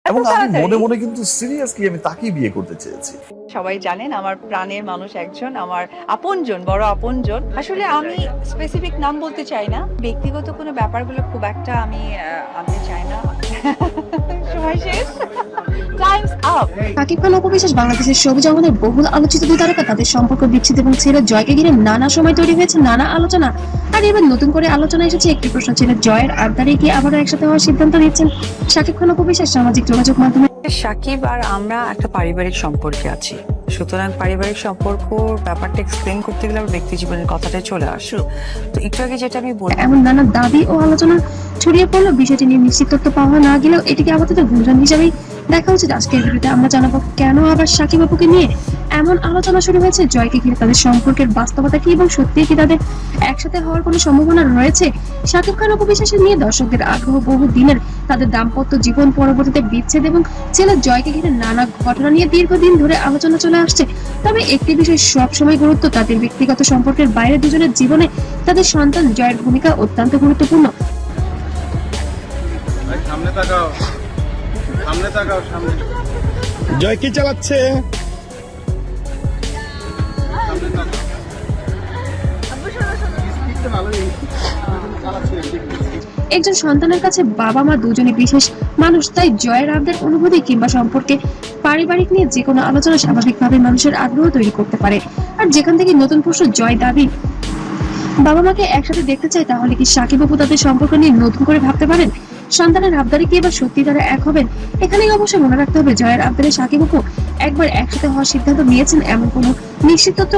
এবং আমি মনে মনে কিন্তু সিরিয়াসলি আমি তাকেই বিয়ে করতে চেয়েছি। সবাই জানেন আমার প্রাণের মানুষ একজন, আমার আপনজন, বড় আপনজন। আসলে আমি স্পেসিফিক নাম বলতে চাই না, ব্যক্তিগত কোনো ব্যাপারগুলো খুব একটা আমি আনতে চাই না। সময় শেষ, টাইমস আপ। শাকিব খান অপু বিশ্বাস বাংলাদেশের ছবি জগতের বহুল আলোচিত দুই তারকা। তাদের সম্পর্ক বিচ্ছেদ এবং ছেলে জয়কে ঘিরে নানা সময় তৈরি হয়েছে নানা আলোচনা। আর এবার নতুন করে আলোচনা এসেছে একটি প্রশ্ন, ছেলে জয়ের আবদারে কি আবারও একসাথে হওয়ার সিদ্ধান্ত নিচ্ছেন শাকিব খান অপু বিশ্বাস সামাজিক যোগাযোগ মাধ্যমে। সাকিব আর আমরা একটা পারিবারিক সম্পর্কে আছি, সুতরাং পারিবারিক সম্পর্ক ব্যাপারটা এক্সপ্লেন করতে গেলে আমার ব্যক্তি জীবনের কথাটাই চলে আসলো। তো একটু আগে যেটা আমি বললাম, এমন নানা দাবি ও আলোচনা ছড়িয়ে পড়লো, বিষয়টি নিয়ে নিশ্চিত তথ্য পাওয়া না গেলেও এটিকে আপাতত গুঞ্জন হিসেবেই দেখা উচিত। আজকের ভিডিওতে আমরা জানাবো কেন আবার সাকিব আপুকে নিয়ে এমন আলোচনা শুরু হয়েছে, জয়কে ঘিরে তাদের সম্পর্কের বাস্তবতা কি এবং সত্যি কি তাদের একসাথে হওয়ার কোনো সম্ভাবনা রয়েছে। সাকিব খান অপু বিশ্বাসের নিয়ে দর্শকদের আগ্রহ বহু দিনের। তাদের দাম্পত্য জীবন পরবর্তীতে বিচ্ছেদ এবং ছেলে জয়কে ঘিরে নানা ঘটনা নিয়ে দীর্ঘদিন ধরে আলোচনা চলে আসছে। তবে একটি বিষয় সবসময় গুরুত্ব, তাদের ব্যক্তিগত সম্পর্কের বাইরে দুজনের জীবনে তাদের সন্তান জয়ের ভূমিকা অত্যন্ত গুরুত্বপূর্ণ। জয় কি চালাচ্ছে? একজন সন্তানের কাছে বাবা মা দুজনে বিশেষ মানুষ, তাই জয়ের আবদার অনুভূতি কিংবা সম্পর্কে পারিবারিক নিয়ে যে কোনো আলোচনা স্বাভাবিকভাবে মানুষের আগ্রহ তৈরি করতে পারে। আর যেখান থেকে নতুন প্রশ্ন, জয় দাবি বাবা মাকে একসাথে দেখতে চায়, তাহলে কি সাকিব আপু তাদের সম্পর্ক নিয়ে নতুন করে ভাবতে পারেন? সন্তানের আবদারে কি এবার সত্যি তারা এক হবেন? এখানেই অবশ্যই মনে রাখতে হবে, জয়ের আবদারে সাকিব আপু একবার একসাথে হওয়ার সিদ্ধান্ত নিয়েছেন এমন কোনো নিশ্চিত তথ্য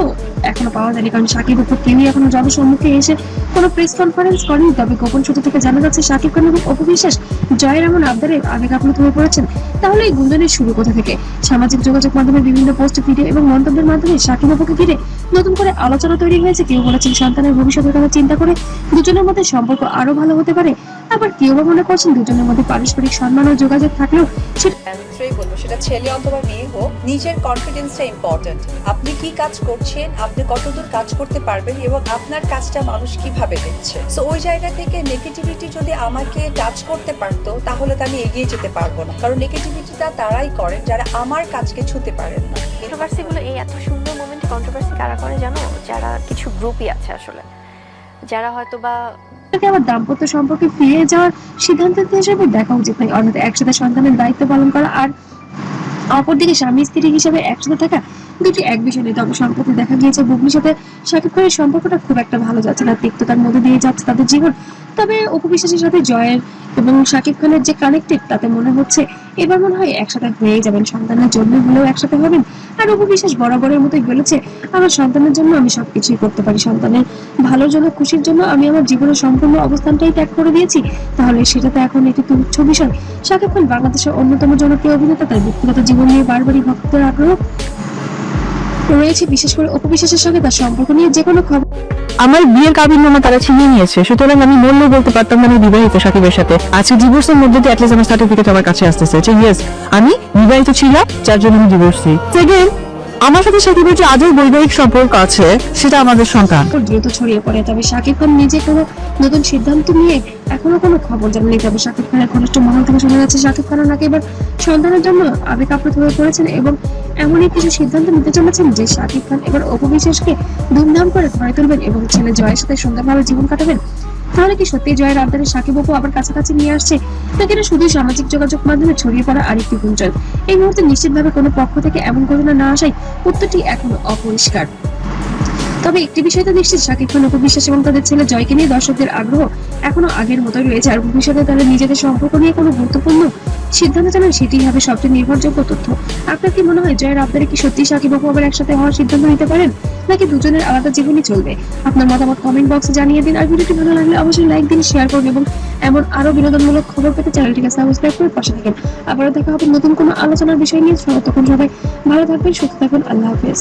এখনো পাওয়া যায়নি, কারণ সাকিব আপু কেউই এখনো জনসম্মুখে এসে কোনো প্রেস কনফারেন্স করেনি। তবে গোপন সূত্র থেকে জানা যাচ্ছে সাকিব খান এবং অপু বিশ্বাস জয়ের এমন আবদারে আবেগ আপ্লুত হয়ে পড়েছেন। তাহলে এই গুঞ্জনের শুরু কোথা থেকে? সামাজিক যোগাযোগ মাধ্যমে বিভিন্ন পোস্ট, ভিডিও এবং মন্তব্যের মাধ্যমে সাকিব আপুকে ঘিরে নতুন করে আলোচনা তৈরি হয়েছে। কেউ বলেছেন সন্তানের ভবিষ্যতের কথা চিন্তা করে দুজনের মধ্যে সম্পর্ক আরো ভালো হতে পারে, আবার কেউ বা মনে করছেন দুজনের মধ্যে পারস্পরিক সম্মান ও যোগাযোগ থাকলেও সেটা ছেলে অথবা মেয়ে হোক, নিজের কনফিডেন্সটা ইম্পর্টেন্ট। আপনি কি কাজ করছেন, আপনি কতদূর কাজ করতে পারবেন এবং আপনার কাজটা মানুষ কিভাবে দেখছে। তো ওই জায়গা থেকে নেগেটিভিটি যদি আমাকে টাচ করতে পারতো, তাহলে তো আমি এগিয়ে যেতে পারবো না, কারণ নেগেটিভিটিটা তারাই করেন যারা আমার কাজকে ছুঁতে পারেন না। কন্ট্রোভার্সি গুলো, এই এত সুন্দর মোমেন্টে কন্ট্রোভার্সি কারা করে জানো? যারা কিছু গ্রুপই আছে আসলে, যারা হয়তো বা আবার দাম্পত্য সম্পর্কে ফিরে যাওয়ার সিদ্ধান্ত হিসেবে দেখা উচিত নয়, অর্থাৎ একসাথে সন্তানের দায়িত্ব পালন করা আর অপরদিকে স্বামী স্ত্রী হিসেবে একসাথে থাকা দুটি এক বিষয় নেই। তবে সম্প্রতি দেখা গিয়েছে বুবলির সাথে শাকিব খানের সম্পর্কটা খুব একটা ভালো যাচ্ছে না, তিক্ততার মধ্যে দিয়ে যাচ্ছে তাদের জীবন। তবে অপু বিশ্বাসের সাথে জয়ের এবং শাকিব খানের যে কানেক্টেড, তাতে মনে হচ্ছে এবার মনে হয় একসাথে হয়ে যাবেন, সন্তানের জন্য হলেও একসাথে হবেন। আর অপু বিশ্বাস বরাবরের মতোই বলেছে, আমার সন্তানের জন্য আমি সবকিছুই করতে পারি, সন্তানের ভালোর জন্য, খুশির জন্য আমি আমার জীবনের সম্পূর্ণ অবস্থানটাই ত্যাগ করে দিয়েছি। তাহলে সেটা তো এখন একটি তুচ্ছ বিষয়। শাকিব খান বাংলাদেশের অন্যতম জনপ্রিয় অভিনেতা, তার ব্যক্তিগত জীবন নিয়ে বারবারই ভক্তদের আগ্রহ রয়েছে, বিশেষ করে অপু বিশ্বাসের সঙ্গে তার সম্পর্ক নিয়ে যে কোনো খবর। আমার বিয়ের কাবিননামা তারা ছিনিয়ে নিয়েছে, সুতরাং আমি মূল্য বলতে পারতাম না আমি বিবাহিত সাকিবের সাথে। আজকে ডিভোর্সের মধ্যে দিয়ে অ্যাটলিস্ট আমার সার্টিফিকেট আমার কাছে আসতেছে যে ইয়েস আমি বিবাহিত ছিলাম, যার জন্য আমি ডিভোর্সি। সেকেন্ড, আমার সাথে সাকিবের যে আজও বৈবাহিক সম্পর্ক আছে সেটা আমাদের সন্তান। দ্রুত ছড়িয়ে পড়ে, তবে শাকিব খান নিজে কোনো নতুন সিদ্ধান্ত নিয়ে এখনো কোনো খবর জানেনি। তবে শাকিব খানের ঘনিষ্ঠ মহল থেকে শোনা যাচ্ছে শাকিব খান নাকি এবার সন্তানের জন্য আবেগ আপ্লুত হয়ে পড়েছেন এবং এমনই কিছু সিদ্ধান্ত নিতে চলেছেন যে শাকিব খান এবার অপু বিশ্বাসকে ধুমধাম করে ঘরে তুলবেন এবং ছেলে জয়ের সাথে সুন্দরভাবে জীবন কাটাবেন। তাহলে কি সত্যি জয়ের আবদারে সাকিব আপু আবার কাছাকাছি নিয়ে আসছে, নাকি এটা শুধুই সামাজিক যোগাযোগ মাধ্যমে ছড়িয়ে পড়া আরেকটি গুঞ্জন? এই মুহূর্তে নিশ্চিতভাবে কোনো পক্ষ থেকে এমন ঘটনা না আসায় উত্তরটি এখনো অপরিষ্কার। তবে একটি বিষয় তো নিশ্চিত, শাকিব খান অপু বিশ্বাস এবং তাদের ছেলে জয়কে নিয়ে দর্শকদের আগ্রহ এখনো আগের মতোই রয়েছে। আর ভবিষ্যতে তারা নিজেদের সম্পর্ক নিয়ে কোনো গুরুত্বপূর্ণ সিদ্ধান্ত জানান, সেটি হবে সবচেয়ে নির্ভরযোগ্য তথ্য। আপনার কি মনে হয় জয়ের আবদারে কি সত্যি শাকিব আপু আবার একসাথে হওয়ার সিদ্ধান্ত নিতে পারেন, নাকি দুজনের আলাদা জীবনই চলবে? আপনার মতামত কমেন্ট বক্সে জানিয়ে দিন। আর ভিডিওটি ভালো লাগলে অবশ্যই লাইক দিন, শেয়ার করুন এবং এমন আরো বিনোদনমূলক খবর পেতে চ্যানেলটিকে সাবস্ক্রাইব করে পাশে থাকেন। আবারও দেখা হবে নতুন কোনো আলোচনার বিষয় নিয়ে। ততক্ষণ সবাই ভালো থাকবেন, সুস্থ থাকবেন। আল্লাহ হাফেজ।